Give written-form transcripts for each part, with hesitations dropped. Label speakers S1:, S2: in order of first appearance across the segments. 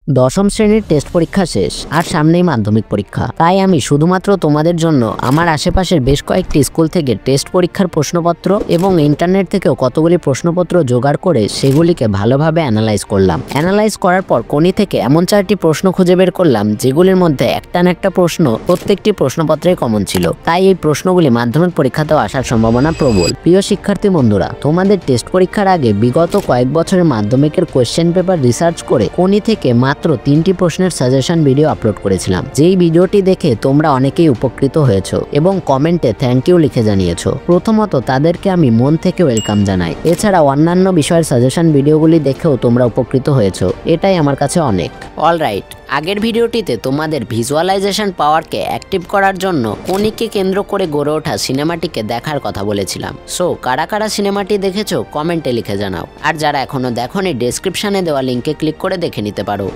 S1: দশম শ্রেণীর টেস্ট পরীক্ষা শেষ আর সামনেই মাধ্যমিক পরীক্ষা। তাই আমি শুধুমাত্র তোমাদের জন্য আমার আশেপাশের বেশ কয়েকটি স্কুল থেকে টেস্ট পরীক্ষার প্রশ্নপত্র এবং ইন্টারনেট থেকেও কতগুলি প্রশ্নপত্র জোগাড় করে সেগুলিকে ভালোভাবে অ্যানালাইজ করলাম। অ্যানালাইজ করার পর কোনি থেকে এমন 4টি প্রশ্ন খুঁজে বের করলাম যেগুলির মধ্যে একটা না একটা প্রশ্ন প্রত্যেকটি প্রশ্নপত্রে কমন ছিল। তাই এই প্রশ্নগুলি মাধ্যমিক পরীক্ষাতেও আসার সম্ভাবনা প্রবল। প্রিয় শিক্ষার্থী বন্ধুরা, তোমাদের টেস্ট পরীক্ষার আগে বিগত কয়েক বছরের মাধ্যমিকের কোয়েশ্চেন পেপার রিসার্চ করে কোনি থেকে মাত্র 3টি প্রশ্নের সাজেশন ভিডিও আপলোড করেছিলাম। যেই ভিডিওটি দেখে তোমরা অনেকেই উপকৃত হয়েছো এবং কমেন্টে থ্যাংক ইউ লিখে জানিয়েছো। প্রথমত তাদেরকে আমি মন থেকে ওয়েলকাম জানাই। এছাড়া অন্যান্য বিষয়ের সাজেশন ভিডিওগুলি দেখেও তোমরা উপকৃত হয়েছো, এটাই আমার কাছে অনেক। অলরাইট, আগের ভিডিওটিতে তোমাদের ভিজুয়ালাইজেশন পাওয়ারকে অ্যাক্টিভ করার জন্য কোনিকে কেন্দ্র করে গড়ে ওঠা সিনেমাটিকে দেখার কথা বলেছিলাম। সো কারা কারা সিনেমাটি দেখেছো কমেন্টে লিখে জানাও। আর যারা এখনো দেখোনি ডেসক্রিপশনে দেওয়া লিঙ্কে ক্লিক করে দেখে নিতে পারো।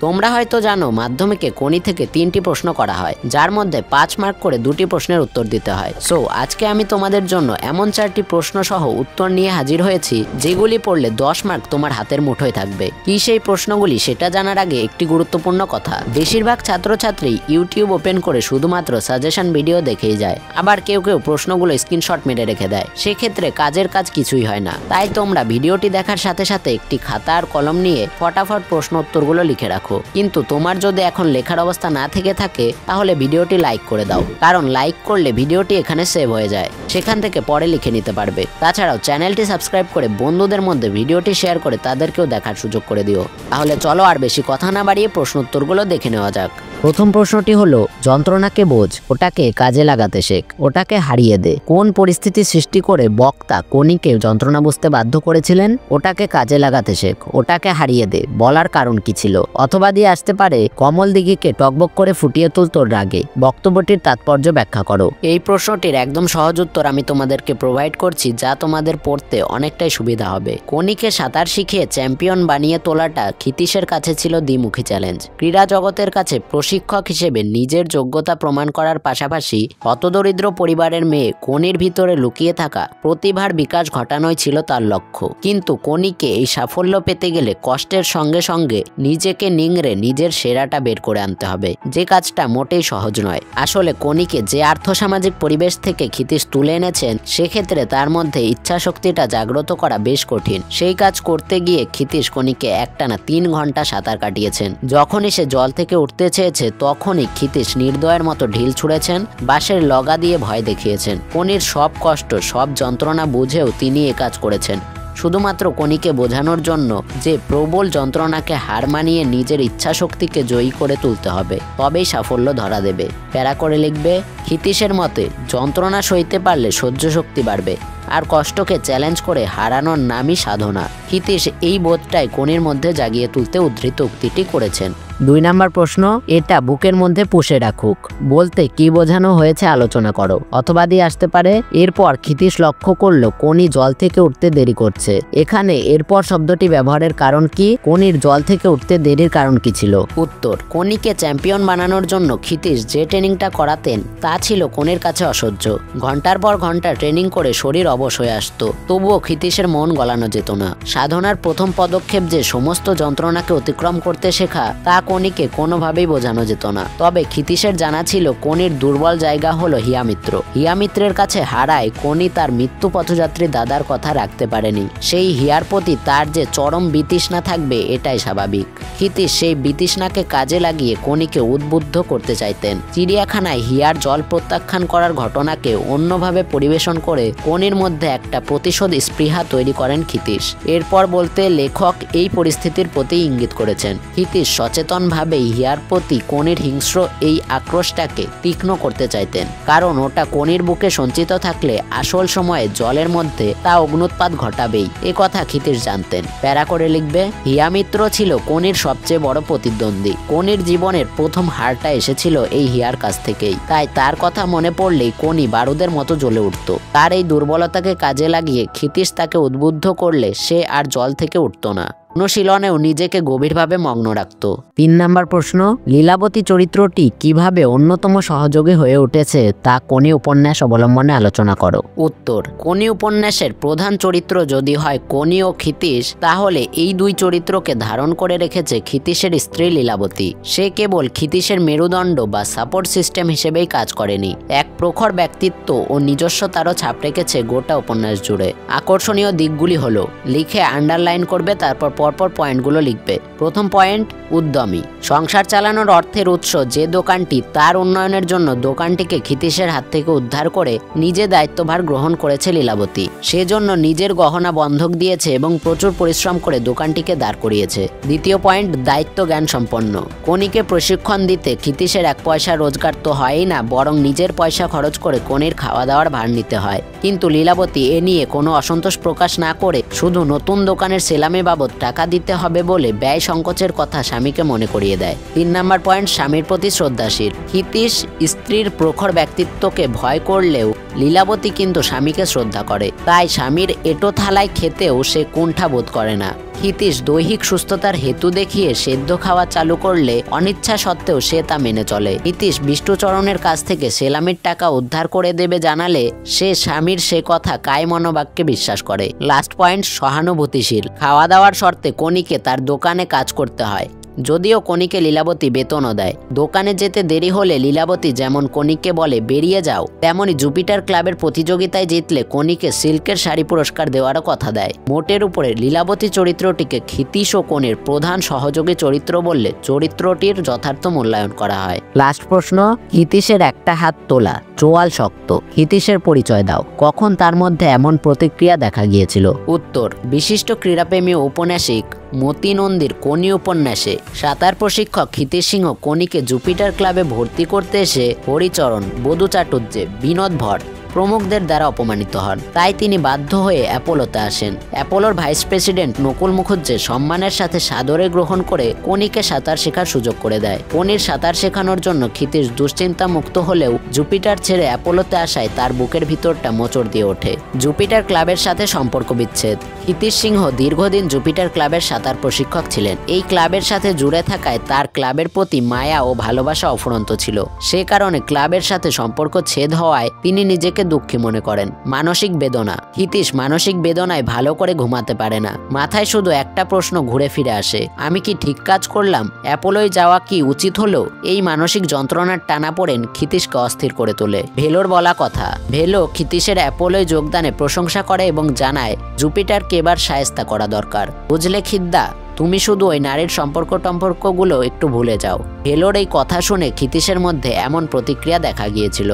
S1: তোমরা হয়তো জানো মাধ্যমিকে কোনি থেকে 3টি প্রশ্ন করা হয়, যার মধ্যে 5 মার্ক করে 2টি প্রশ্নের উত্তর দিতে হয়। সো আজকে আমি তোমাদের জন্য এমন 4টি প্রশ্ন সহ উত্তর নিয়ে হাজির হয়েছি যেগুলি পড়লে 10 মার্ক তোমার হাতের মুঠোয় থাকবে। কি সেই প্রশ্নগুলি সেটা জানার আগে একটি গুরুত্বপূর্ণ কথা, বেশিরভাগ ছাত্রছাত্রী ইউটিউব ওপেন করে শুধুমাত্র সাজেশন ভিডিও দেখেই যায়, আবার কেউ কেউ প্রশ্নগুলো স্ক্রিনশট মেরে রেখে দেয়। সেক্ষেত্রে কাজের কাজ কিছুই হয় না। তাই তোমরা ভিডিওটি দেখার সাথে সাথে একটি খাতা আর কলম নিয়ে ফটাফট প্রশ্ন উত্তরগুলো লিখে রাখো। কিন্তু তোমার যদি এখন লেখার অবস্থা না থেকে থাকে তাহলে ভিডিওটি লাইক করে দাও, কারণ লাইক করলে ভিডিওটি এখানে সেভ হয়ে যায়, সেখান থেকে পরে লিখে নিতে পারবে। তাছাড়াও চ্যানেলটি সাবস্ক্রাইব করে বন্ধুদের মধ্যে ভিডিওটি শেয়ার করে তাদেরকেও দেখার সুযোগ করে দিও। তাহলে চলো আর বেশি কথা না বাড়িয়ে প্রশ্ন উত্তরগুলো দেখে নেওয়া যাক। প্রথম প্রশ্নটি হলো, যন্ত্রণাকে বোঝ, ওটাকে কাজে লাগাতে শেখ, ওটাকে হারিয়ে দে। কোন পরিস্থিতি সৃষ্টি করে বক্তা কোনিকে যন্ত্রণা বুঝতে বাধ্য করেছিলেন? ওটাকে কাজে লাগাতে শেখ, ওটাকে হারিয়ে দে বলার কারণ কি ছিল? অথবা দিয়ে আসতে পারে, কমল দিঘিকে টকবক করে ফুটিয়ে তুলতো রাগে, বক্তব্যটির তাৎপর্য ব্যাখ্যা করো। এই প্রশ্নটির একদম সহজ উত্তর আমি তোমাদেরকে প্রোভাইড করছি, যা তোমাদের পড়তে অনেকটাই সুবিধা হবে। কোনিকে সাঁতার শিখিয়ে চ্যাম্পিয়ন বানিয়ে তোলাটা ক্ষিতীশের কাছে ছিল দ্বিমুখী চ্যালেঞ্জ। ক্রীড়া জগতের কাছে প্রশিক্ষক হিসেবে নিজের যোগ্যতা প্রমাণ করার পাশাপাশি হতদরিদ্র পরিবারের মেয়ে কোনির ভিতরে লুকিয়ে থাকা প্রতিভার বিকাশ ঘটানোই ছিল তার লক্ষ্য। কিন্তু কোনিকে এই সাফল্য পেতে গেলে কষ্টের সঙ্গে সঙ্গে নিজেকে নিংড়ে নিজের সেরাটা বের করে আনতে হবে, যে কাজটা মোটেই সহজ নয়। আসলে কোনিকে যে আর্থসামাজিক পরিবেশ থেকে ক্ষিতীশ তুলে এনেছেন, সেক্ষেত্রে তার মধ্যে ইচ্ছাশক্তিটা জাগ্রত করা বেশ কঠিন। সেই কাজ করতে গিয়ে ক্ষিতীশ কোনিকে একটানা 3 ঘন্টা সাঁতার কাটিয়েছেন। যখনই সে জল থেকে উঠতে চেয়েছে তখনই ক্ষিতীশ নির্দয়ের মতো ঢিল ছুঁড়েছেন, বাঁশের লগা দিয়ে ভয় দেখিয়েছেন। কোনির সব কষ্ট সব যন্ত্রণা বুঝেও তিনি এ কাজ করেছেন শুধুমাত্র কোনিকে বোঝানোর জন্য যে প্রবল যন্ত্রণাকে হার মানিয়ে নিজের ইচ্ছাশক্তিকে জয়ী করে তুলতে হবে, তবেই সাফল্য ধরা দেবে। প্যারা করে লিখবে, ক্ষিতীশের মতে যন্ত্রণা সইতে পারলে সহ্য শক্তি বাড়বে, আর কষ্টকে চ্যালেঞ্জ করে হারানোর নামই সাধনা। ক্ষিতীশ এই বোধটাই কোনির মধ্যে জাগিয়ে তুলতে উদ্ধৃত উক্তিটি করেছেন। 2 নম্বর প্রশ্ন, এটা বুকের মধ্যে পুষে রাখুক বলতে কি বোঝানো হয়েছে আলোচনা করো। অথবা দিয়ে আসতে পারে, এরপর ক্ষিতীশ লক্ষ্য করলো কোনি জল থেকে উঠতে দেরি করছে। এখানে এরপর শব্দটি ব্যবহারের কারণ কি? কোনির জল থেকে উঠতে দেরির কারণ কি ছিল? উত্তর, কোনিকে চ্যাম্পিয়ন বানানোর জন্য ক্ষিতীশ যে ট্রেনিংটা করাতেন তা ছিল কোনির কাছে অসহ্য। ঘন্টার পর ঘন্টা ট্রেনিং করে শরীর অবশ হয়ে আসতো, তবুও ক্ষিতীশের মন গলানো যেত না। সাধনার প্রথম পদক্ষেপ যে সমস্ত যন্ত্রণাকে অতিক্রম করতে শেখা, তা কোনিকে কোনোভাবেই বোঝানো যেত না। তবে ক্ষিতীশের জানা ছিল কোনির দুর্বল জায়গা হলো হিয়ামিত্র। হিয়ামিত্রের কাছে হারায় কোনি তার মৃত্যু পথযাত্রী দাদার কথা রাখতে পারেনি। সেই হিয়ার প্রতি তার যে চরম বিতৃষ্ণা থাকবে এটাই স্বাভাবিক। ক্ষিতীশ সেই বিতৃষ্ণাকে কাজে লাগিয়ে কোনিকে উদ্বুদ্ধ করতে চাইতেন। চিড়িয়াখানায় হিয়ার জল প্রত্যাখ্যান করার ঘটনাকে অন্যভাবে পরিবেশন করে কোনির মধ্যে একটা প্রতিশোধ স্পৃহা তৈরি করেন ক্ষিতীশ। এরপর বলতে লেখক এই পরিস্থিতির প্রতি ইঙ্গিত করেছেন। ক্ষিতীশ সচেতনভাবেই হিয়ার প্রতি কোনির হিংস্র এই আক্রোশটাকে তীক্ষ্ণ করতে চাইতেন, কারণ ওটা কোনির বুকে সঞ্চিত থাকলে আসল সময়ে জলের মধ্যে তা অগ্নুৎপাত ঘটাবেই, এ কথা ক্ষিতীশ জানতেন। প্যারা করে লিখবে, হিয়ামিত্র ছিল কোনির সবচেয়ে বড় প্রতিদ্বন্দ্বী। কোনির জীবনের প্রথম হারটা এসেছিল এই হিয়ার কাছ থেকেই, তাই তার কথা মনে পড়লেই কোনি বারুদের মতো জ্বলে উঠত। তার এই দুর্বলতাকে কাজে লাগিয়ে ক্ষিতীশ তাকে উদ্বুদ্ধ করলে সে আর জল থেকে উঠত না। অনুশীলনেও নিজেকে গভীরভাবে মগ্ন রাখত। 3 নাম্বার প্রশ্ন, লীলাবতী চরিত্রটি কিভাবে অন্যতম সহযোগী হয়ে উঠেছে তা কোনি উপন্যাস অবলম্বনে আলোচনা করো। উত্তর, কোনি উপন্যাসের প্রধান চরিত্র যদি হয় কোনি ও ক্ষিতীশ, তাহলে এই দুই চরিত্রকে ধারণ করে রেখেছে ক্ষিতীশের স্ত্রী লীলাবতী। সে কেবল ক্ষিতীশের মেরুদণ্ড বা সাপোর্ট সিস্টেম হিসেবেই কাজ করেনি, এক প্রখর ব্যক্তিত্ব ও নিজস্বতারও ছাপ রেখেছে গোটা উপন্যাস জুড়ে। আকর্ষণীয় দিকগুলি হলো, লিখে আন্ডারলাইন করবে, তারপর পরপর পয়েন্টগুলো লিখবে। প্রথম পয়েন্ট, উদ্যমী। সংসার চালানোর অর্থের উৎস যে দোকানটি, তার উন্নয়নের জন্য দোকানটিকে ক্ষিতীশের হাত থেকে উদ্ধার করে নিজে দায়িত্বভার গ্রহণ করেছে লীলাবতী। সেজন্য নিজের গহনা বন্ধক দিয়েছে এবং প্রচুর পরিশ্রম করে দোকানটিকে দাঁড় করিয়েছে। দ্বিতীয় পয়েন্ট, দায়িত্ব জ্ঞান সম্পন্ন। কোনিকে প্রশিক্ষণ দিতে ক্ষিতীশের 1 পয়সা রোজগার তো হয়ই না, বরং নিজের পয়সা খরচ করে কোনির খাওয়া দাওয়ার ভার নিতে হয়। কিন্তু লীলাবতী এ নিয়ে কোনো অসন্তোষ প্রকাশ না করে শুধু নতুন দোকানের সেলামি বাবদ টাকা দিতে হবে বলে ব্যয় সংকোচের কথা স্বামীকে মনে করিয়ে দেয়। 3 নাম্বার পয়েন্ট, স্বামীর প্রতি শ্রদ্ধাশীল। ক্ষিতীশ স্ত্রীর প্রখর ব্যক্তিত্বকে ভয় করলেও লীলাবতী কিন্তু স্বামীকে শ্রদ্ধা করে, তাই স্বামীর এঁটো থালায় খেতেও সে কুণ্ঠা বোধ করে না। ক্ষিতীশ দৈহিক সুস্থতার হেতু দেখিয়ে সেদ্ধ খাওয়া চালু করলে অনিচ্ছা সত্ত্বেও সে তা মেনে চলে। ক্ষিতীশ বিষ্ণুচরণের কাছ থেকে সেলামির টাকা উদ্ধার করে দেবে জানালে সে স্বামীর সে কথা কায় মনোবাক্যে বিশ্বাস করে। লাস্ট পয়েন্ট, সহানুভূতিশীল। খাওয়া দাওয়ার শর্তে কোনিকে তার দোকানে কাজ করতে হয়, যদিও কোনিকে লীলাবতী বেতনও দেয়। দোকানে যেতে দেরি হলে লীলাবতী যেমন কোনিকে বলে বেরিয়ে যাও, তেমনি জুপিটার ক্লাবের প্রতিযোগিতায় জিতলে কোনিকে সিল্কের শাড়ি পুরস্কার দেওয়ারও কথা দেয়। মোটের উপরে লীলাবতী চরিত্রটিকে ক্ষিতীশ ও কোনির প্রধান সহযোগী চরিত্র বললে চরিত্রটির যথার্থ মূল্যায়ন করা হয়। লাস্ট প্রশ্ন, ক্ষিতীশের একটা হাত তোলা, চোয়াল শক্ত। ক্ষিতীশের পরিচয় দাও, কখন তার মধ্যে এমন প্রতিক্রিয়া দেখা গিয়েছিল। উত্তর, বিশিষ্ট ক্রীড়াপ্রেমী ঔপন্যাসিক মতি নন্দীর কোনি উপন্যাসে সাঁতার প্রশিক্ষক ক্ষিতীশ সিংহ কোনিকে জুপিটার ক্লাবে ভর্তি করতে এসে হরিচরণ, বধূ চাটুর্যে, বিনোদ ভট্ট প্রমুখদের দ্বারা অপমানিত হন। তাই তিনি বাধ্য হয়ে অ্যাপোলোতে আসেন। অ্যাপোলোর ভাইস প্রেসিডেন্ট নকুল মুখুজ্জে সম্মানের সাথে সাদরে গ্রহণ করে কোনিকে সাঁতার শেখার সুযোগ করে দেয়। কোনির সাঁতার শেখানোর জন্য ক্ষিতীশ দুশ্চিন্তা মুক্ত হলেও জুপিটার ছেড়ে অ্যাপোলোতে আসায় তার বুকের ভিতরটা মোচড় দিয়ে ওঠে। জুপিটার ক্লাবের সাথে সম্পর্ক বিচ্ছেদ। ক্ষিতীশ সিংহ দীর্ঘদিন জুপিটার ক্লাবের সাঁতার প্রশিক্ষক ছিলেন। এই ক্লাবের সাথে জুড়ে থাকায় তার ক্লাবের প্রতি মায়া ও ভালোবাসা অফুরন্ত ছিল। সে কারণে ক্লাবের সাথে সম্পর্ক ছেদ হওয়ায় তিনি নিজেকে দুঃখী মনে করেন। মানসিক বেদনা। ক্ষিতীশ মানসিক বেদনায় ভালো করে ঘুমাতে পারে না। মাথায় শুধু একটা প্রশ্ন ঘুরে ফিরে আসে, আমি কি ঠিক কাজ করলাম? অ্যাপোলোয় যাওয়া কি উচিত হলো? এই মানসিক যন্ত্রণার টানাপোড়েন ক্ষিতীশকে অস্থির করে তোলে। ভেলোর বলা কথা। ভেলো ক্ষিতীশের অ্যাপোলোয় যোগদানে প্রশংসা করে এবং জানায় জুপিটারকে এবার শায়েস্তা করা দরকার। বুঝলে খিদ্দা, তুমি শুধু ওই নারীর সম্পর্কগুলো একটু ভুলে যাও। ভেলোর এই কথা শুনে ক্ষিতীশের মধ্যে এমন প্রতিক্রিয়া দেখা গিয়েছিল।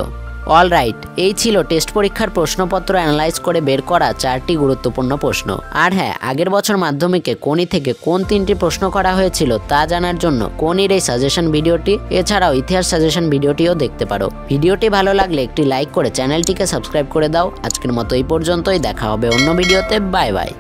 S1: অলরাইট, এই ছিল টেস্ট পরীক্ষার প্রশ্নপত্র অ্যানালাইজ করে বের করা 4টি গুরুত্বপূর্ণ প্রশ্ন। আর হ্যাঁ, আগের বছর মাধ্যমিকে কোনি থেকে কোন 3টি প্রশ্ন করা হয়েছিল তা জানার জন্য কোনির এই সাজেশন ভিডিওটি, এছাড়াও ইতিহাস সাজেশন ভিডিওটিও দেখতে পারো। ভিডিওটি ভালো লাগলে একটি লাইক করে চ্যানেলটিকে সাবস্ক্রাইব করে দাও। আজকের মতো এই পর্যন্তই, দেখা হবে অন্য ভিডিওতে। Bye bye.